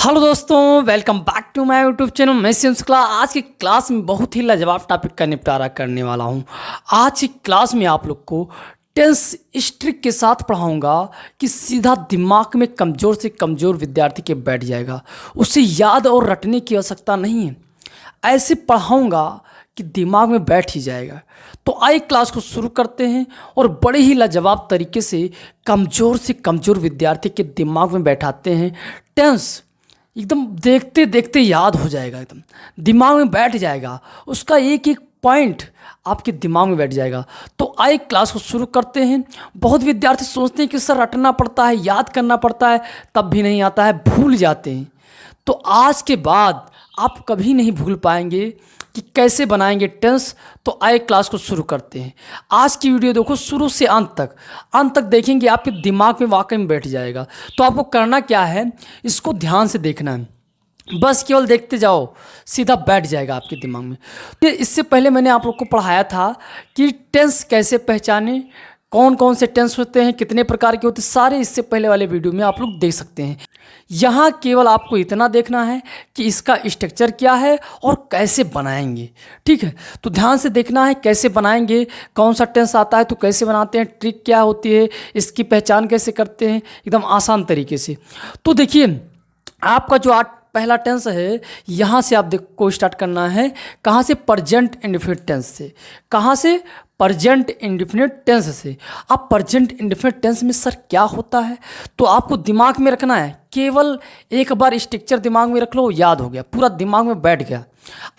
Hello दोस्तों, welcome back to my YouTube channel. मैं Sims class. आज की क्लास में बहुत ही लाजवाब टॉपिक का निपटारा करने वाला हूं। आज की क्लास में आप लोग को टेंस इस ट्रिक के साथ पढ़ाऊंगा कि सीधा दिमाग में कमज़ोर से कमज़ोर विद्यार्थी के बैठ जाएगा। उसे याद और रटने की आवश्यकता नहीं है, ऐसे पढ़ाऊंगा कि दिमाग में बैठ ही जाएगा। तो आइए क्लास को शुरू करते हैं और बड़े ही लाजवाब तरीके से कमज़ोर विद्यार्थी के दिमाग में बैठाते हैं। टेंस एकदम देखते देखते याद हो जाएगा, एकदम दिमाग में बैठ जाएगा, उसका एक एक पॉइंट आपके दिमाग में बैठ जाएगा। तो आइए क्लास को शुरू करते हैं। बहुत विद्यार्थी सोचते हैं कि सर रटना पड़ता है, याद करना पड़ता है, तब भी नहीं आता है, भूल जाते हैं। तो आज के बाद आप कभी नहीं भूल पाएंगे कि कैसे बनाएंगे टेंस। तो आइए क्लास को शुरू करते हैं। आज की वीडियो देखो शुरू से अंत तक देखेंगे, आपके दिमाग में वाकई में बैठ जाएगा। तो आपको करना क्या है, इसको ध्यान से देखना है, बस केवल देखते जाओ, सीधा बैठ जाएगा आपके दिमाग में। तो इससे पहले मैंने आप लोग को पढ़ाया था कि टेंस कैसे पहचाने, कौन कौन से टेंस होते हैं, कितने प्रकार के होते हैं, सारे इससे पहले वाले वीडियो में आप लोग देख सकते हैं। यहाँ केवल आपको इतना देखना है कि इसका स्ट्रक्चर क्या है और कैसे बनाएंगे। ठीक है, तो ध्यान से देखना है कैसे बनाएंगे, कौन सा टेंस आता है तो कैसे बनाते हैं, ट्रिक क्या होती है, इसकी पहचान कैसे करते हैं, एकदम आसान तरीके से। तो देखिए, आपका जो आज पहला टेंस है, यहाँ से आप को स्टार्ट करना है। कहाँ से? प्रेजेंट इंडेफिनिट टेंस से। कहाँ से? प्रेजेंट इंडेफिनिट टेंस से। अब प्रेजेंट इंडेफिनिट टेंस में सर क्या होता है, तो आपको दिमाग में रखना है। केवल एक बार स्ट्रक्चर दिमाग में रख लो, याद हो गया, पूरा दिमाग में बैठ गया।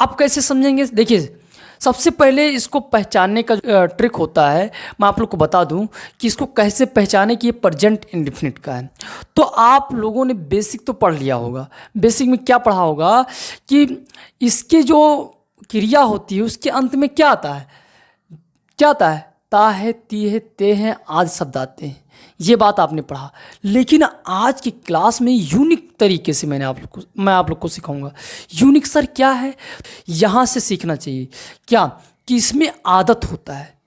अब कैसे समझेंगे? देखिए, सबसे पहले इसको पहचानने का ट्रिक होता है, मैं आप लोग को बता दूं कि इसको कैसे पहचाने कि ये प्रेजेंट इंडेफिनिट का है। तो आप लोगों ने बेसिक तो पढ़ लिया होगा। बेसिक में क्या पढ़ा होगा कि इसकी जो क्रिया होती है उसके अंत में क्या आता है, क्या आता है? ता है, ती है, ते हैं, आदि शब्द आते हैं। ये बात आपने पढ़ा। लेकिन आज की क्लास में यूनिक तरीके से मैं आप लोग को सिखाऊंगा। यूनिक सर क्या है, यहाँ से सीखना चाहिए। क्या? कि इसमें आदत होता है।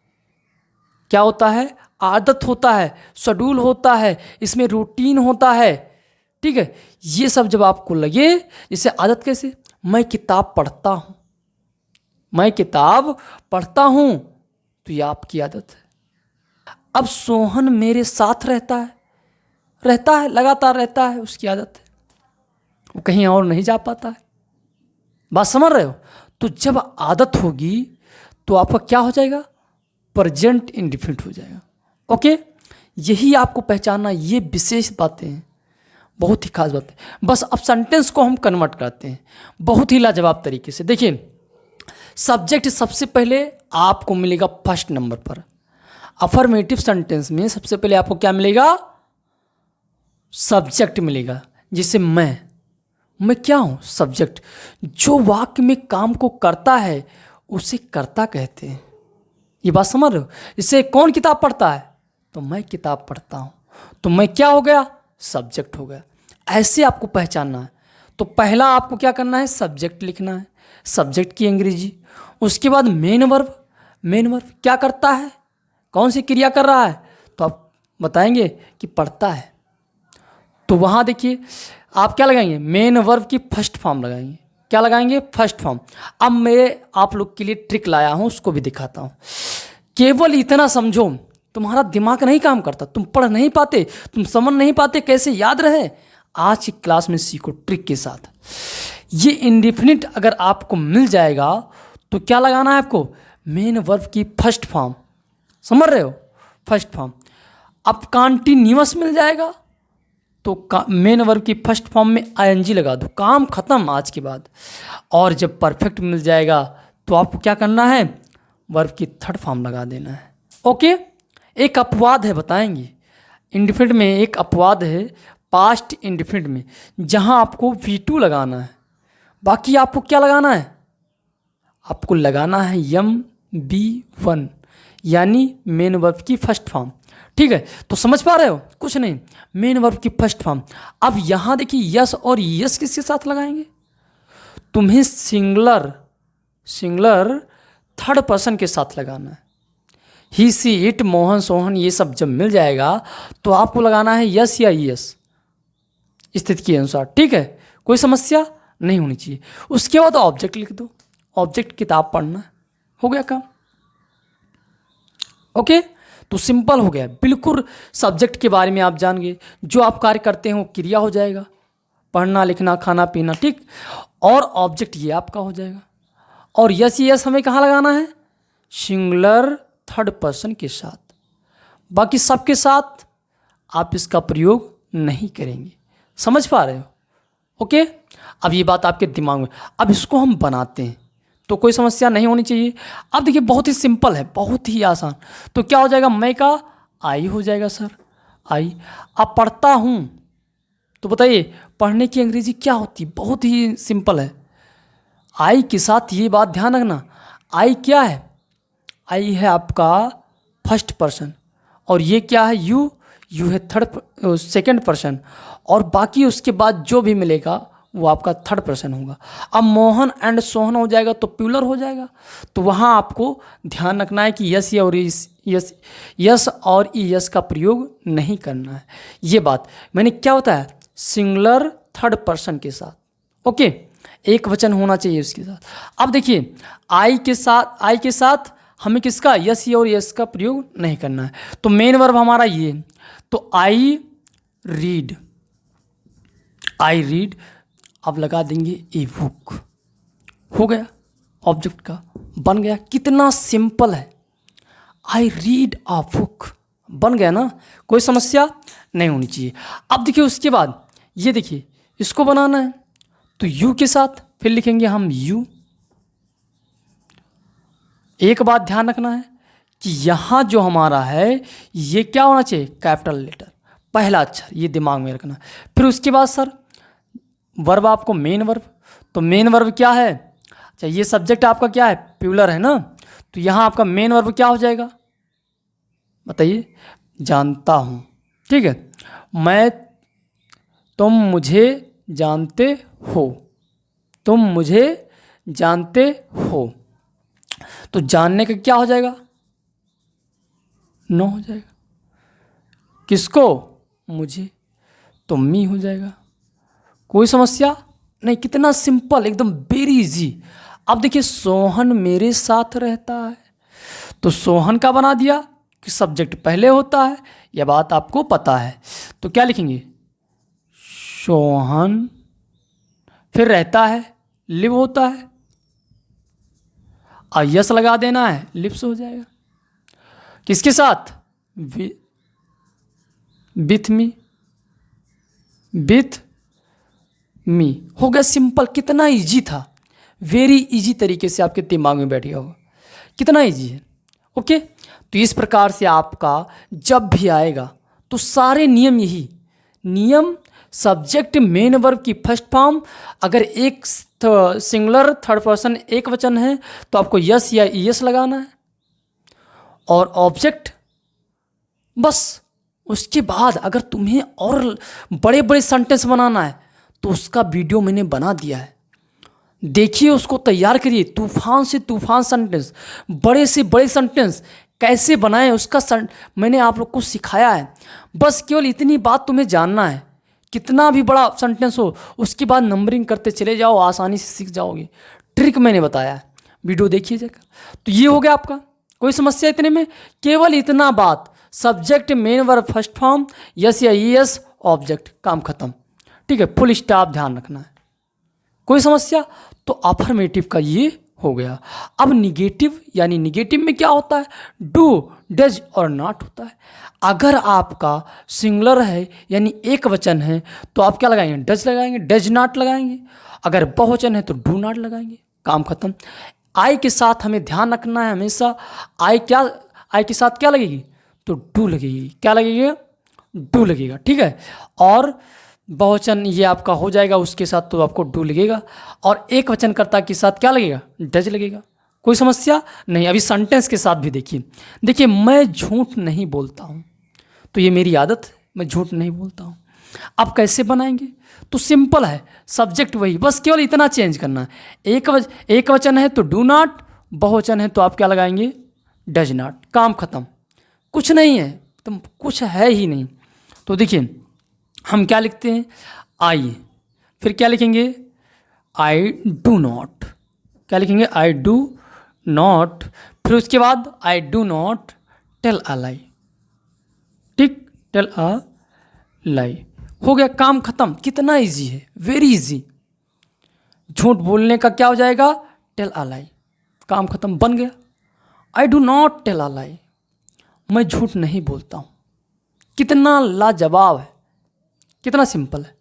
क्या होता है? आदत होता है, शेड्यूल होता है, इसमें रूटीन होता है। ठीक है, ये सब जब आपको लगे, जैसे आदत कैसे? मैं किताब पढ़ता हूँ, मैं किताब पढ़ता हूँ, तो ये आपकी आदत है। अब सोहन मेरे साथ रहता है, लगातार रहता है, उसकी आदत है, वो कहीं और नहीं जा पाता है। बात समझ रहे हो? तो जब आदत होगी तो आपका क्या हो जाएगा? प्रेजेंट इंडेफिनिट हो जाएगा। ओके, यही आपको पहचानना, ये विशेष बातें हैं, बहुत ही खास बातें। बस अब सेंटेंस को हम कन्वर्ट करते हैं बहुत ही लाजवाब तरीके से। देखिए, सब्जेक्ट सबसे पहले आपको मिलेगा फर्स्ट नंबर पर। अफर्मेटिव सेंटेंस में सबसे पहले आपको क्या मिलेगा? सब्जेक्ट मिलेगा। जैसे मैं क्या हूं? सब्जेक्ट। जो वाक्य में काम को करता है उसे कर्ता कहते हैं। ये बात समझ रहे हो? इससे कौन किताब पढ़ता है, तो मैं किताब पढ़ता हूं, तो मैं क्या हो गया? सब्जेक्ट हो गया। ऐसे आपको पहचानना है। तो पहला आपको क्या करना है? सब्जेक्ट लिखना है, सब्जेक्ट की अंग्रेजी। उसके बाद मेन वर्ब। मेन वर्ब क्या करता है, कौन सी क्रिया कर रहा है, तो आप बताएंगे कि पढ़ता है। तो वहाँ देखिए आप क्या लगाएंगे? मेन वर्ब की फर्स्ट फॉर्म लगाएंगे। क्या लगाएंगे? First form. अब मैं आप लोग के लिए ट्रिक लाया हूँ, उसको भी दिखाता हूँ। केवल इतना समझो, तुम्हारा दिमाग नहीं काम करता, तुम पढ़ नहीं पाते, तुम समझ नहीं पाते, कैसे याद रहे? आज की क्लास में सीखो ट्रिक के साथ। ये इंडेफिनिट अगर आपको मिल जाएगा तो क्या लगाना है आपको? मेन वर्ब की फर्स्ट फॉर्म। समझ रहे हो? First form. अब कॉन्टिन्यूअस मिल जाएगा तो मेन वर्ब की फर्स्ट फॉर्म में आईएनजी लगा दो, काम खत्म आज के बाद। और जब परफेक्ट मिल जाएगा तो आपको क्या करना है? वर्ब की थर्ड फॉर्म लगा देना है। ओके, एक अपवाद है, बताएंगे। इंडेफिनिट में एक अपवाद है, पास्ट इंडेफिनिट में, जहां आपको V2 लगाना है। बाकी आपको क्या लगाना है? आपको लगाना है MB1, यानी मेन वर्ब की फर्स्ट फॉर्म। ठीक है, तो समझ पा रहे हो? कुछ नहीं, मेन वर्ब की फर्स्ट फॉर्म। अब यहां देखिए, यस और यस किसके साथ लगाएंगे? तुम्हें सिंगुलर थर्ड पर्सन के साथ लगाना है। ही, सी, इट, मोहन, सोहन, ये सब जब मिल जाएगा तो आपको लगाना है यस या यस, स्थिति के अनुसार। ठीक है, कोई समस्या नहीं होनी चाहिए। उसके बाद ऑब्जेक्ट लिख दो, ऑब्जेक्ट किताब पढ़ना है, हो गया काम। ओके, तो सिंपल हो गया, बिल्कुल सब्जेक्ट के बारे में आप जान गए। जो आप कार्य करते हैं वो क्रिया हो जाएगा, पढ़ना लिखना खाना पीना, ठीक। और ऑब्जेक्ट ये आपका हो जाएगा। और यस यस हमें कहाँ लगाना है, सिंगुलर थर्ड पर्सन के साथ, बाकी सबके साथ आप इसका प्रयोग नहीं करेंगे। समझ पा रहे हो? ओके, अब ये बात आपके दिमाग में, अब इसको हम बनाते हैं तो कोई समस्या नहीं होनी चाहिए। अब देखिए बहुत ही सिंपल है, बहुत ही आसान। तो क्या हो जाएगा, मैं का आई हो जाएगा सर, आई। अब पढ़ता हूँ तो बताइए पढ़ने की अंग्रेजी क्या होती है, बहुत ही सिंपल है। आई के साथ ये बात ध्यान रखना, आई क्या है, आई है आपका फर्स्ट पर्सन, और ये क्या है, यू, यू है थर्ड सेकंड पर्सन, और बाकी उसके बाद जो भी मिलेगा वो आपका थर्ड पर्सन होगा। अब मोहन एंड सोहन हो जाएगा तो प्लूरल हो जाएगा। तो वहाँ आपको ध्यान रखना है कि यस और यस, यस और यस का प्रयोग नहीं करना है। ये बात मैंने क्या होता है, सिंगुलर थर्ड पर्सन के साथ। ओके, एक वचन होना चाहिए उसके साथ। अब देखिए आई के साथ हमें किसका, यस और यस का प्रयोग नहीं करना है। तो मेन वर्ब हमारा ये, तो आई रीड, आई रीड। अब लगा देंगे ए बुक, हो गया, ऑब्जेक्ट का बन गया। कितना सिंपल है, आई रीड अ बुक, बन गया ना, कोई समस्या नहीं होनी चाहिए। अब देखिए उसके बाद ये देखिए इसको बनाना है, तो यू के साथ फिर लिखेंगे हम यू। एक बात ध्यान रखना है कि यहाँ जो हमारा है ये क्या होना चाहिए, कैपिटल लेटर, पहला अक्षर, ये दिमाग में रखना। फिर उसके बाद सर वर्ब आपको मेन वर्ब, तो मेन वर्ब क्या है, अच्छा ये सब्जेक्ट आपका क्या है, प्लूरल है ना, तो यहाँ आपका मेन वर्ब क्या हो जाएगा बताइए, जानता हूँ, ठीक है। मैं, तुम मुझे जानते हो, तुम मुझे जानते हो, तो जानने का क्या हो जाएगा, नो हो जाएगा। किसको, मुझे, तो मी हो जाएगा। कोई समस्या नहीं, कितना सिंपल, एकदम वेरी इजी। अब देखिए सोहन मेरे साथ रहता है, तो सोहन का बना दिया कि सब्जेक्ट पहले होता है, यह बात आपको पता है। तो क्या लिखेंगे, सोहन, फिर रहता है, लिव होता है, और यस लगा देना है, लिप्स हो जाएगा। किसके साथ, विथ मी, विथ मी, हो गया सिंपल। कितना इजी था, वेरी इजी तरीके से आपके दिमाग में बैठ गया होगा, कितना इजी है। ओके, तो इस प्रकार से आपका जब भी आएगा तो सारे नियम यही, नियम सब्जेक्ट मेन वर्ब की फर्स्ट फॉर्म, अगर एक सिंगुलर थर्ड पर्सन एक वचन है तो आपको यस या यस लगाना है, और ऑब्जेक्ट बस। उसके बाद अगर तुम्हें और बड़े बड़े सेंटेंस बनाना है तो उसका वीडियो मैंने बना दिया है, देखिए उसको तैयार करिए। तूफान से तूफान सेंटेंस, बड़े से बड़े सेंटेंस कैसे बनाएं उसका मैंने आप लोग को सिखाया है। बस केवल इतनी बात तुम्हें जानना है, कितना भी बड़ा सेंटेंस हो उसके बाद नंबरिंग करते चले जाओ, आसानी से सीख जाओगे। ट्रिक मैंने बताया है, वीडियो देखिए जाकर। तो ये हो गया आपका, कोई समस्या इतने में, केवल इतना बात, subject main verb first form, yes या यस, ऑब्जेक्ट, काम खत्म, ठीक है। फुल स्टॉप ध्यान रखना है, कोई समस्या। तो अफर्मेटिव का ये हो गया। अब निगेटिव, यानी निगेटिव में क्या होता है, डू, डज और नॉट होता है। अगर आपका सिंगुलर है यानी एक वचन है तो आप क्या लगाएंगे, डज लगाएंगे, डज नॉट लगाएंगे। अगर बहुवचन है तो डू नॉट लगाएंगे, काम खत्म। आई के साथ हमें ध्यान रखना है हमेशा, आई के साथ क्या लगेगी, तो डू लगेगी, क्या लगेगी, डू लगेगा, ठीक है। और बहुवचन ये आपका हो जाएगा उसके साथ तो आपको डू लगेगा, और एक वचनकर्ता के साथ क्या लगेगा, डज लगेगा, कोई समस्या नहीं। अभी सेंटेंस के साथ भी देखिए, देखिए मैं झूठ नहीं बोलता हूँ, तो ये मेरी आदत है, मैं झूठ नहीं बोलता हूँ। अब कैसे बनाएंगे, तो सिंपल है, सब्जेक्ट वही, बस केवल इतना चेंज करना है। एक वचन है तो डू नॉट, बहुवचन है तो आप क्या लगाएंगे, डज नॉट, काम खत्म। कुछ नहीं है, कुछ है ही नहीं। तो देखिए हम क्या लिखते हैं, आई, फिर क्या लिखेंगे, आई डू नॉट, क्या लिखेंगे, आई डू नॉट, फिर उसके बाद I do not tell a lie, ठीक, टेल अ लाई, हो गया, काम खत्म। कितना इजी है, वेरी इजी। झूठ बोलने का क्या हो जाएगा, टेल अ लाई, काम खत्म, बन गया। I do not tell a lie, मैं झूठ नहीं बोलता हूँ। कितना लाजवाब है, कितना सिंपल है,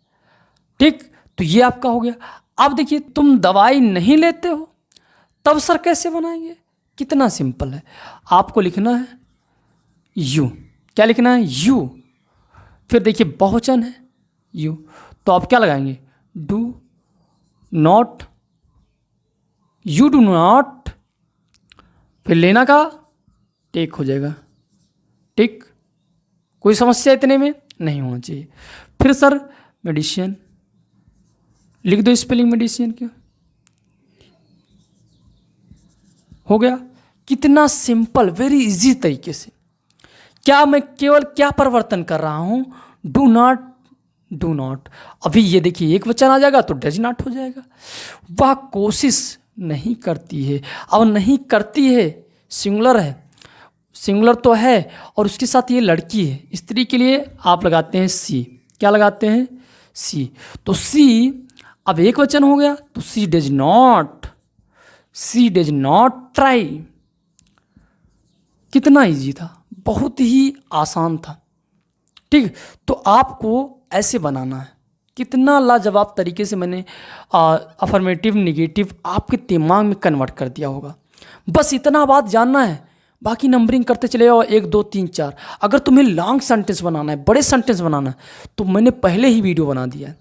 ठीक। तो ये आपका हो गया। अब देखिए, तुम दवाई नहीं लेते हो, तब सर कैसे बनाएंगे, कितना सिंपल है। आपको लिखना है यू, क्या लिखना है, यू, फिर देखिए बहुवचन है यू, तो आप क्या लगाएंगे, do not, you do not, फिर लेना का टेक हो जाएगा, टेक। कोई समस्या इतने में नहीं होना चाहिए। फिर सर मेडिसिन लिख दो, स्पेलिंग मेडिसिन क्या हो गया। कितना सिंपल, वेरी इजी तरीके से। क्या मैं केवल क्या परिवर्तन कर रहा हूं, डू नॉट, डू नॉट, अभी ये देखिए एक वचन आ जाएगा तो डज नॉट हो जाएगा। वह कोशिश नहीं करती है, अब नहीं करती है सिंगुलर है, सिंगुलर तो है, और उसके साथ ये लड़की है, स्त्री के लिए आप लगाते हैं सी, क्या लगाते हैं, सी। तो सी अब एक वचन हो गया, तो she does not, she does not try. कितना इजी था, बहुत ही आसान था, ठीक। तो आपको ऐसे बनाना है। कितना लाजवाब तरीके से मैंने अफर्मेटिव निगेटिव आपके दिमाग में कन्वर्ट कर दिया होगा। बस इतना बात जानना है, बाकी नंबरिंग करते चले जाओ, 1 2 3 4। अगर तुम्हें लॉन्ग सेंटेंस बनाना है, बड़े सेंटेंस बनाना है, तो मैंने पहले ही वीडियो बना दिया है,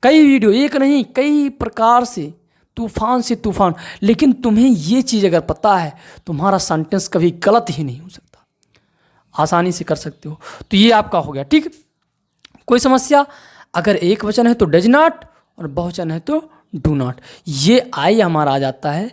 कई वीडियो, एक नहीं कई प्रकार से, तूफान से तूफान। लेकिन तुम्हें ये चीज़ अगर पता है, तुम्हारा सेंटेंस कभी गलत ही नहीं हो सकता, आसानी से कर सकते हो। तो ये आपका हो गया, ठीक। कोई समस्या, अगर एक वचन है तो डज नॉट, और बहुवचन है तो डू नॉट। ये आई हमारा आ जाता है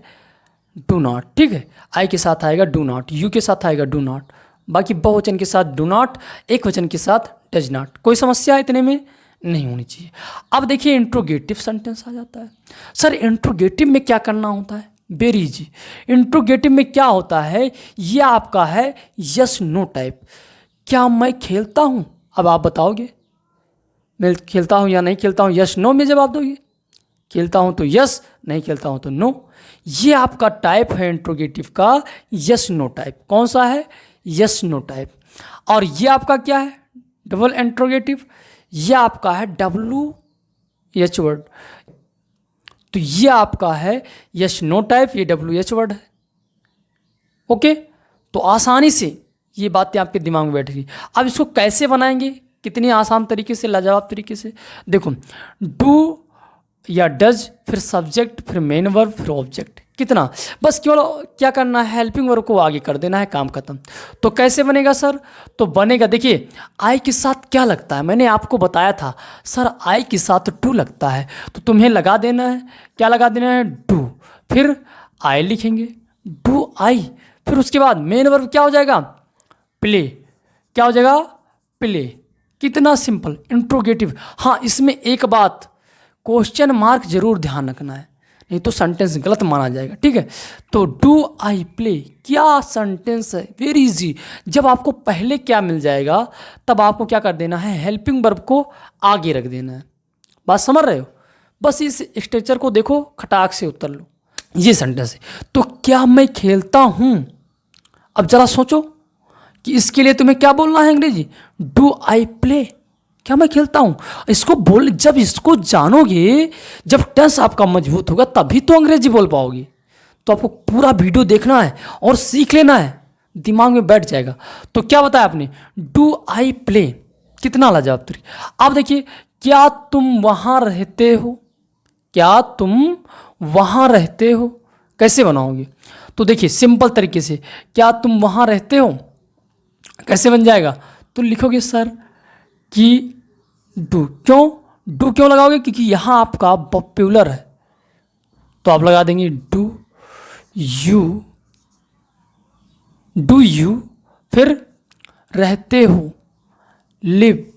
डू नॉट, ठीक है, आई के साथ आएगा डू नॉट, यू के साथ आएगा डू नॉट, बाकी बहुवचन के साथ डू नॉट, एक वचन के साथ डज नॉट। कोई समस्या इतने में नहीं होनी चाहिए। अब देखिए इंट्रोगेटिव सेंटेंस आ जाता है। सर इंट्रोगेटिव में क्या करना होता है, वेरी इजी। इंट्रोगेटिव में क्या होता है, ये आपका है यस नो टाइप। क्या मैं खेलता हूँ, अब आप बताओगे मैं खेलता हूँ या नहीं खेलता हूँ, यस नो में जवाब दोगे। खेलता हूँ तो यस, नहीं खेलता हूँ तो नो। ये आपका टाइप है इंट्रोगेटिव का, यस नो टाइप। कौन सा है, यस नो टाइप। और ये आपका क्या है, डबल इंट्रोगेटिव, ये आपका है डब्ल्यू एच वर्ड। तो ये आपका है यस नो टाइप, ये डब्ल्यू एच वर्ड है, ओके। तो आसानी से ये बातें आपके दिमाग में बैठ गई। अब इसको कैसे बनाएंगे, कितनी आसान तरीके से, लाजवाब तरीके से। देखो, डू या डज, फिर सब्जेक्ट, फिर मेन वर्ब, फिर ऑब्जेक्ट। कितना, बस केवल क्या करना है, हेल्पिंग वर्ब को आगे कर देना है, काम खत्म। तो कैसे बनेगा सर, तो बनेगा, देखिए आई के साथ क्या लगता है, मैंने आपको बताया था सर आई के साथ डू लगता है, तो तुम्हें लगा देना है, क्या लगा देना है, डू, फिर आई लिखेंगे, डू आई, फिर उसके बाद मेन वर्ब क्या हो जाएगा, प्ले, क्या हो जाएगा, प्ले। कितना सिंपल, इंट्रोगेटिव। हाँ, इसमें एक बात, क्वेश्चन मार्क जरूर ध्यान रखना है, नहीं तो सेंटेंस गलत माना जाएगा, ठीक है। तो डू आई प्ले, क्या सेंटेंस है, वेरी इजी। जब आपको पहले क्या मिल जाएगा, तब आपको क्या कर देना है, हेल्पिंग वर्ब को आगे रख देना है। बात समझ रहे हो, बस इस स्ट्रक्चर को देखो, खटाक से उतर लो, ये सेंटेंस है। तो क्या मैं खेलता हूँ, अब जरा सोचो कि इसके लिए तुम्हें क्या बोलना है अंग्रेजी, डू आई प्ले, क्या मैं खेलता हूँ। इसको बोल, जब इसको जानोगे, जब टेंस आपका मजबूत होगा, तभी तो अंग्रेजी बोल पाओगे। तो आपको पूरा वीडियो देखना है और सीख लेना है, दिमाग में बैठ जाएगा। तो क्या बताया आपने, डू आई प्ले, कितना लाजवाब तरीका। अब देखिए, क्या तुम वहाँ रहते हो, क्या तुम वहाँ रहते हो, कैसे बनाओगे। तो देखिए सिंपल तरीके से, क्या तुम वहाँ रहते हो, कैसे बन जाएगा, तो लिखोगे सर कि डू। क्यों, डू क्यों लगाओगे, क्योंकि यहाँ आपका पॉपुलर है, तो आप लगा देंगे डू यू, फिर रहते हो, लिव,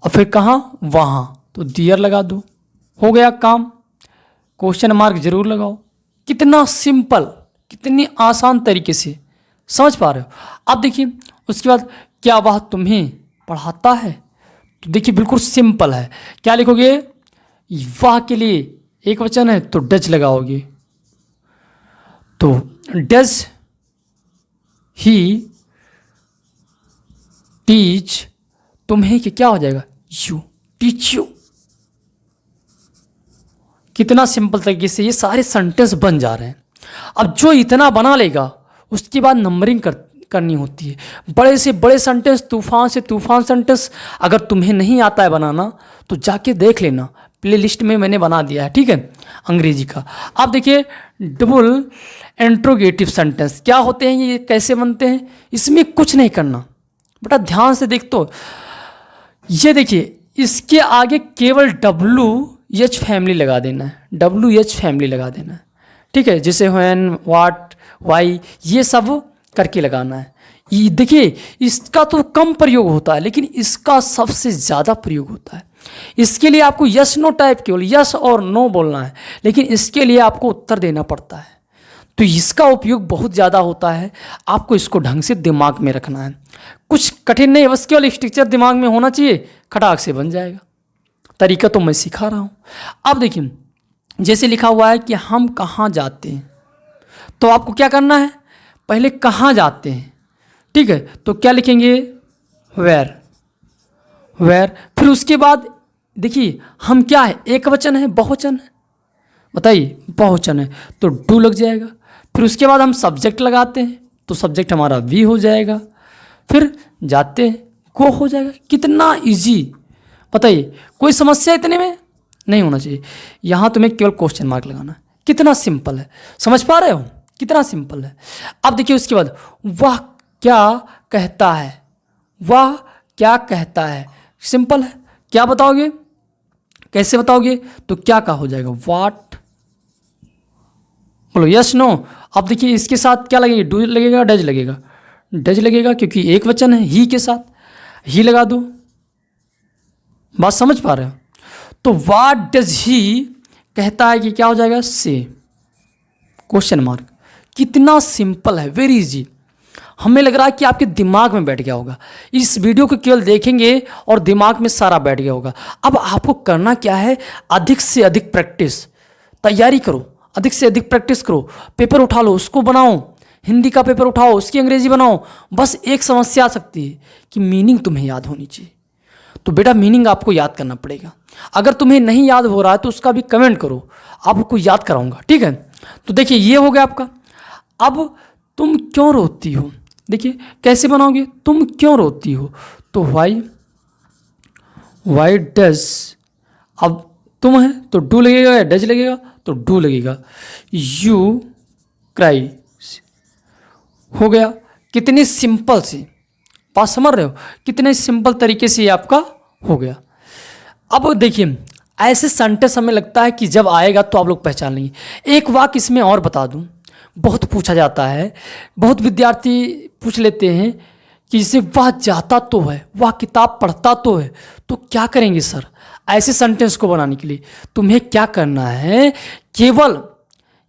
और फिर कहाँ, वहाँ, तो तो दियर लगा दो, हो गया काम। क्वेश्चन मार्क जरूर लगाओ। कितना सिंपल, कितनी आसान तरीके से समझ पा रहे हो। अब देखिए उसके बाद, क्या वह तुम्हें पढ़ाता है? तो देखिए बिल्कुल सिंपल है। क्या लिखोगे? वह के लिए एक वचन है तो डज लगाओगे। तो डज ही टीच तुम्हें, कि क्या हो जाएगा? You, teach you. कितना सिंपल तरीके से ये सारे सेंटेंस बन जा रहे हैं। अब जो इतना बना लेगा उसके बाद नंबरिंग करनी होती है। बड़े से बड़े सेंटेंस, तूफान से तूफान सेंटेंस अगर तुम्हें नहीं आता है बनाना तो जाके देख लेना, प्लेलिस्ट में मैंने बना दिया है, ठीक है, अंग्रेजी का। अब देखिए डबल इंट्रोगेटिव सेंटेंस क्या होते हैं, ये कैसे बनते हैं? इसमें कुछ नहीं करना बेटा, ध्यान से देख। तो ये देखिए इसके आगे केवल WH फैमिली लगा देना है, WH फैमिली लगा देना है, ठीक है। जैसे व्हेन, व्हाट, व्हाई, ये सब करके लगाना है। ये देखिए इसका तो कम प्रयोग होता है लेकिन इसका सबसे ज़्यादा प्रयोग होता है। इसके लिए आपको यस नो टाइप, केवल यस और नो बोलना है, लेकिन इसके लिए आपको उत्तर देना पड़ता है। तो इसका उपयोग बहुत ज़्यादा होता है। आपको इसको ढंग से दिमाग में रखना है। कुछ कठिन नहीं है, बस केवल स्ट्रक्चर दिमाग में होना चाहिए, खटाक से बन जाएगा। तरीका तो मैं सिखा रहा हूँ। अब देखिए जैसे लिखा हुआ है कि हम कहाँ जाते हैं, तो आपको क्या करना है? पहले कहाँ जाते हैं, ठीक है, तो क्या लिखेंगे? Were, were. फिर उसके बाद देखिए हम क्या है, एक वचन है, बहुवचन है? बताइए, बहुवचन है तो डू लग जाएगा। फिर उसके बाद हम सब्जेक्ट लगाते हैं तो सब्जेक्ट हमारा वी हो जाएगा। फिर जाते हैं, गो हो जाएगा। कितना इजी, बताइए, कोई समस्या इतने में नहीं होना चाहिए। यहाँ तुम्हें केवल क्वेश्चन मार्क लगाना है। कितना सिंपल है, समझ पा रहे हो? कितना सिंपल है। अब देखिए उसके बाद वह क्या कहता है, वह क्या कहता है, सिंपल है। क्या बताओगे, कैसे बताओगे? तो क्या का हो जाएगा? व्हाट, बोलो यस नो। अब देखिए इसके साथ क्या लगेगा? डू लगेगा, डज लगेगा, डज लगेगा क्योंकि एक वचन है। ही के साथ ही लगा दो। बात समझ पा रहे हो? तो व्हाट डज ही कहता है कि क्या हो जाएगा? से, क्वेश्चन मार्क। कितना सिंपल है, वेरी इजी। हमें लग रहा है कि आपके दिमाग में बैठ गया होगा। इस वीडियो को केवल देखेंगे और दिमाग में सारा बैठ गया होगा। अब आपको करना क्या है? अधिक से अधिक प्रैक्टिस, तैयारी करो, अधिक से अधिक प्रैक्टिस करो। पेपर उठा लो, उसको बनाओ। हिंदी का पेपर उठाओ, उसकी अंग्रेजी बनाओ। बस एक समस्या आ सकती है कि मीनिंग तुम्हें याद होनी चाहिए। तो बेटा मीनिंग आपको याद करना पड़ेगा। अगर तुम्हें नहीं याद हो रहा है तो उसका भी कमेंट करो, आपको याद कराऊंगा, ठीक है। तो देखिए ये हो गया आपका। अब तुम क्यों रोती हो, देखिए कैसे बनाओगे? तुम क्यों रोती हो, तो वाई, वाई डज। अब तुम है तो डू लगेगा या डज लगेगा? तो डू लगेगा। यू क्राई, हो गया। कितनी सिंपल सी बात, समझ रहे हो? कितने सिंपल तरीके से ये आपका हो गया। अब देखिए ऐसे सेंटेंस हमें लगता है कि जब आएगा तो आप लोग पहचान लेंगे। एक वाक्य इसमें और बता दूं, बहुत पूछा जाता है, बहुत विद्यार्थी पूछ लेते हैं कि जैसे वह जाता तो है, वह किताब पढ़ता तो है, तो क्या करेंगे सर? ऐसे सेंटेंस को बनाने के लिए तुम्हें क्या करना है? केवल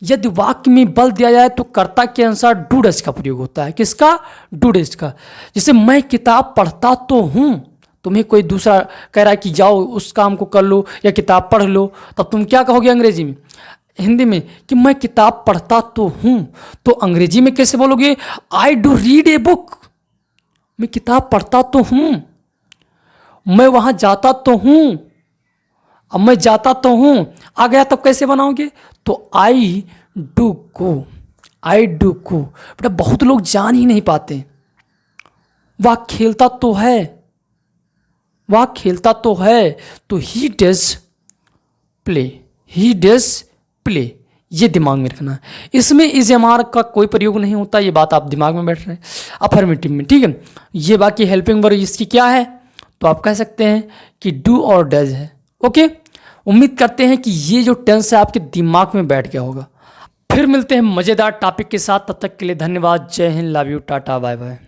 यदि वाक्य में बल दिया जाए तो कर्ता के अनुसार डू डज का प्रयोग होता है। किसका? डू डज का। जैसे मैं किताब पढ़ता तो हूँ, तुम्हें कोई दूसरा कह रहा है कि जाओ उस काम को कर लो या किताब पढ़ लो, तब तुम क्या कहोगे अंग्रेजी में, हिंदी में, कि मैं किताब पढ़ता तो हूँ। तो अंग्रेजी में कैसे बोलोगे? I do read a book. मैं किताब पढ़ता तो हूँ, मैं वहाँ जाता तो हूँ। अब मैं जाता तो हूँ आ गया, तब कैसे बनाओगे? तो I do go, I do go. बेटा बहुत लोग जान ही नहीं पाते। वह खेलता तो है, वह खेलता तो है, तो he does play, he does play. ये दिमाग में रखना है। इसमें इज एम आर का कोई प्रयोग नहीं होता, ये बात आप दिमाग में बैठ रहे हैं अफर्मेटिव में, ठीक है। ये बाकी हेल्पिंग वर्ब इसकी क्या है, तो आप कह सकते हैं कि डू और डज है। ओके, उम्मीद करते हैं कि ये जो टेंस है आपके दिमाग में बैठ गया होगा। फिर मिलते हैं मज़ेदार टॉपिक के साथ, तब तक के लिए धन्यवाद। जय हिंद, love you, tata, bye bye.